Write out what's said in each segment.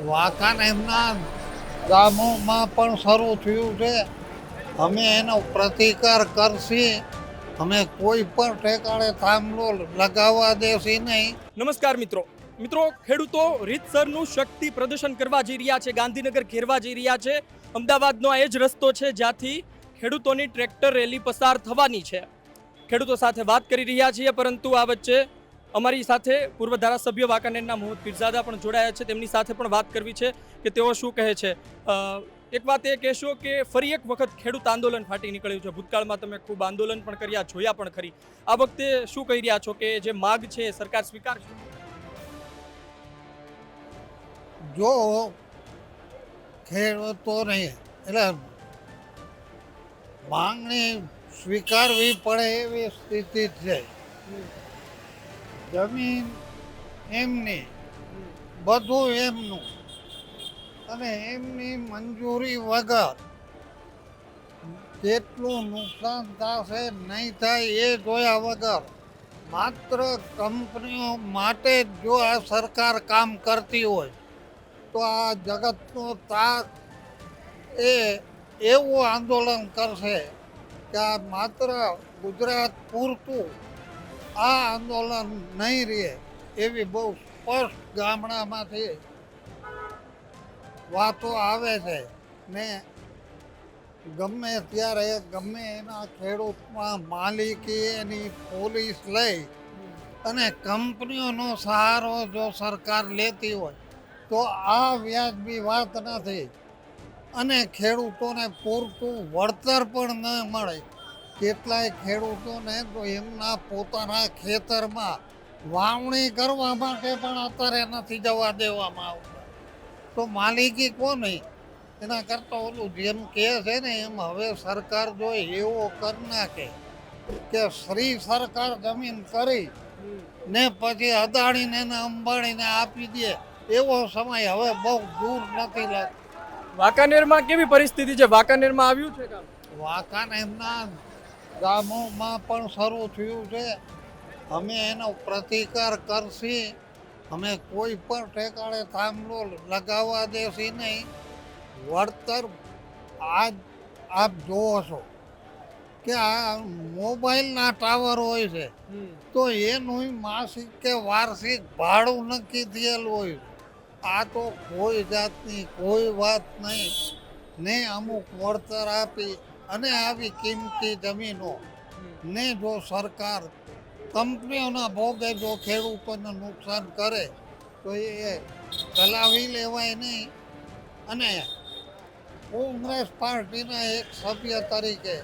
વાંકાનેરના ગામોમાં પણ શરૂ થયું છે. અમે એનો પ્રતિકાર કરશી. અમે કોઈ પણ ઠેકાણે થાંભલો લગાવવા દેશી નહીં. નમસ્કાર મિત્રો, ખેડૂતો રીતસરનું શક્તિ પ્રદર્શન કરવા જઈ રહ્યા છે, ગાંધીનગર ઘેરવા જઈ રહ્યા છે. અમદાવાદનો આ જ રસ્તો છે જ્યાંથી ખેડૂતોની ટ્રેક્ટર રેલી પસાર થવાની છે. ખેડૂતો સાથે વાત કરી રહ્યા છીએ, પરંતુ આ વચ્ચે અમારી સાથે પૂર્વ ધારાસભ્ય વાંકાનેરના મોહમ્મદ પીરઝાદા પણ જોડાયા છે. તેમની સાથે પણ વાત કરવી છે કે તેઓ શું કહે છે. એક વાત એ કહેશો કે ફરી એક વખત ખેડૂત આંદોલન ફાટી નીકળ્યું છે. ભૂતકાળમાં તમે ખૂબ આંદોલન પણ કર્યા, જોયા પણ ખરી. આ વખતે શું કહી રહ્યા છો કે જે માગ છે સરકાર સ્વીકારશે? જો ખેડૂતોને એટલે માંગણી સ્વીકારવી પડે એવી સ્થિતિ છે. જમીન એમની, બધું એમનું, અને એમની મંજૂરી વગર કેટલું નુકસાન થશે નહીં થાય એ જોયા વગર માત્ર કંપનીઓ માટે જો આ સરકાર કામ કરતી હોય તો આ જગતનો તાત એ એવું આંદોલન કરશે કે આ માત્ર ગુજરાત પૂરતું આ આંદોલન નહીં રહે એવી બહુ સ્પષ્ટ ગામડામાંથી વાતો આવે છે. ને ગમે ત્યારે ગમે એના ખેડૂતમાં માલિકી એની પોલીસ લઈ અને કંપનીઓનો સહારો જો સરકાર લેતી હોય તો આ વ્યાજબી વાત નથી. અને ખેડૂતોને પૂરતું વળતર પણ ન મળે. કેટલાય ખેડૂતોને તો એમના પોતાના ખેતરમાં વાવણી કરવા માટે પણ અત્યારે નથી જવા દેવામાં આવતા. તો માલિકી કોની? એના કરતાં ઓલું જેમ કહે છે ને એમ હવે સરકાર જો એવો કરી નાખે કે શ્રી સરકાર જમીન કરી ને પછી અદાણીને ને અંબાણીને આપી દે એવો સમય હવે બહુ દૂર નથી લાગતો. વાંકાનેરમાં કેવી પરિસ્થિતિ છે? વાંકાનેરમાં આવ્યું છે કામ? વાંકાનેરના ગામોમાં પણ શરૂ થયું છે. અમે એનો પ્રતિકાર કરશી. અમે કોઈ પણ ઠેકાણે થાંભલો લગાવવા દેશી નહીં. વળતર આજ આપ જોવો છો કે આ મોબાઈલના ટાવર હોય છે તો એનું માસિક કે વાર્ષિક ભાડું નક્કી થયેલું હોય. આ તો કોઈ જાતની કોઈ વાત નહીં ને અમુક વળતર આપી અને આવી કિંમતી જમીનો ને જો સરકાર કંપનીઓના ભોગે જો ખેડૂતોને નુકસાન કરે તો એ ચલાવી લેવાય નહીં. અને કોંગ્રેસ પાર્ટીના એક સભ્ય તરીકે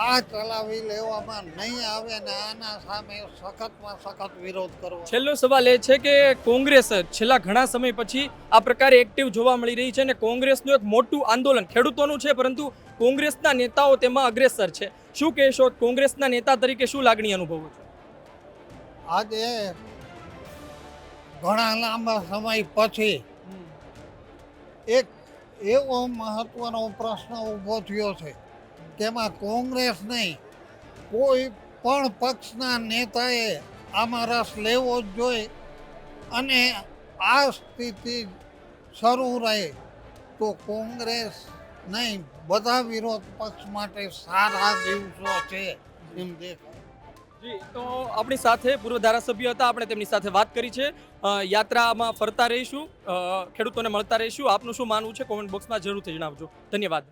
આ ચલાવી લેવામાં નહીં આવે ને આના સામે સખતમાં સખત વિરોધ કરવો. છેલ્લો સવાલ એ છે કે કોંગ્રેસ છેલ્લા ઘણા સમય પછી આ પ્રકારે એક્ટિવ જોવા મળી રહી છે અને કોંગ્રેસનું એક મોટું આંદોલન ખેડૂતોનું છે, પરંતુ કોંગ્રેસના નેતાઓ તેમાં અગ્રેસર છે. શું કહેશો? કોંગ્રેસના નેતા તરીકે શું લાગણી અનુભવો છો? આજે ઘણા લાંબા સમય પછી એક એવો મહત્વનો પ્રશ્ન ઊભો થયો છે કે એમાં કોંગ્રેસ નહીં કોઈ પણ પક્ષના નેતાએ આમાં રસ લેવો જ જોઈએ. અને આ સ્થિતિ શરૂ રહે તો કોંગ્રેસ નહીં બધા વિરોધ પક્ષ માટે સારા દિવસો છે એમ દેખાય. જી, તો આપણી સાથે પૂર્વ ધારાસભ્ય હતા, આપણે તેમની સાથે વાત કરી છે. યાત્રામાં ફરતા રહીશું, ખેડૂતોને મળતા રહીશું. આપનું શું માનવું છે કોમેન્ટ બોક્સમાં જરૂરથી જણાવજો. ધન્યવાદ.